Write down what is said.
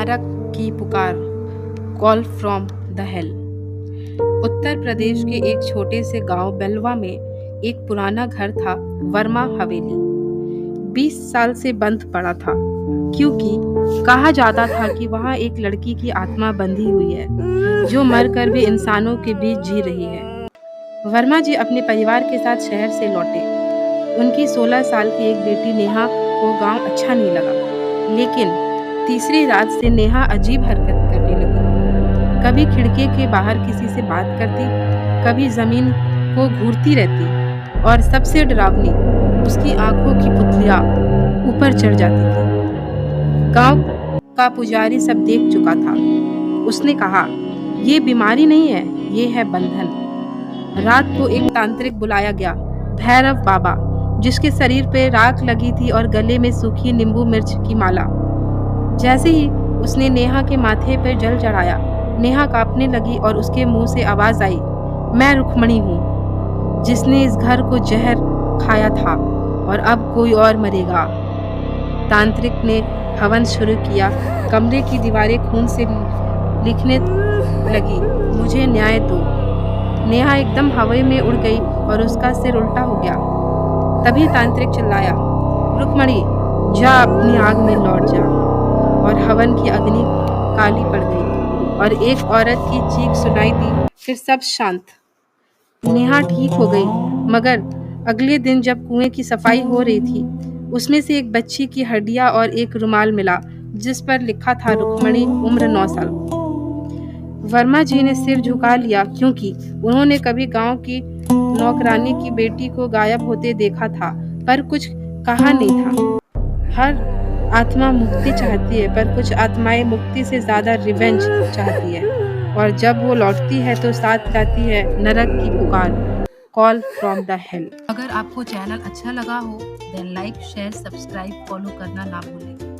नरक की पुकार, call from the hell. Uttar Pradesh के एक छोटे से गांव बेलवा में एक पुराना घर था, वर्मा हवेली। 20 साल से बंद पड़ा था, क्योंकि कहा जाता था कि वहाँ एक लड़की की आत्मा बंधी हुई है, जो मरकर भी इंसानों के बीच जी रही है। वर्मा जी अपने परिवार के साथ शहर से लौटे। उनकी 16 साल की एक बेटी नेहा को गांव अच्छा नहीं लगा, लेकिन तीसरी रात से नेहा अजीब हरकत करने लगी। कभी खिड़की के बाहर किसी से बात करती, कभी जमीन को घूरती रहती, और सबसे डरावनी, उसकी आंखों की पुतलियां ऊपर चढ़ जाती थी। गांव का पुजारी सब देख चुका था। उसने कहा, ये बीमारी नहीं है, ये है बंधन। रात को एक तांत्रिक बुलाया गया, भैरव बाबा, जिसके शरीर पे राख लगी थी और गले में सूखी नींबू मिर्च की माला। जैसे ही उसने नेहा के माथे पर जल चढ़ाया, नेहा कांपने लगी और उसके मुंह से आवाज आई, मैं रुक्मणी हूँ, जिसने इस घर को जहर खाया था और अब कोई और मरेगा। तांत्रिक ने हवन शुरू किया। कमरे की दीवारें खून से लिखने लगी, मुझे न्याय दो। नेहा एकदम हवा में उड़ गई और उसका सिर उल्टा हो गया। तभी तांत्रिक चिल्लाया, रुक्मणी, जा अपनी आग में लौट जा। और हवन की अग्नि काली पड़ गई और एक औरत की चीख सुनाई दी। फिर सब शांत। नेहा ठीक हो गई, मगर अगले दिन जब कुएं की सफाई हो रही थी, उसमें से एक बच्ची की हड्डियां और एक रुमाल मिला, जिस पर लिखा था रुक्मणी, उम्र 9 साल। वर्मा जी ने सिर झुका लिया, क्योंकि उन्होंने कभी गांव की नौकरानी की बेटी को गायब होते देखा था, पर कुछ कहा नहीं था। हर आत्मा मुक्ति चाहती है, पर कुछ आत्माएं मुक्ति से ज्यादा रिवेंज चाहती है, और जब वो लौटती है तो साथ जाती है नरक की पुकार, कॉल फ्रॉम द हेल। अगर आपको चैनल अच्छा लगा हो, then like, share, subscribe, follow करना ना भूलें।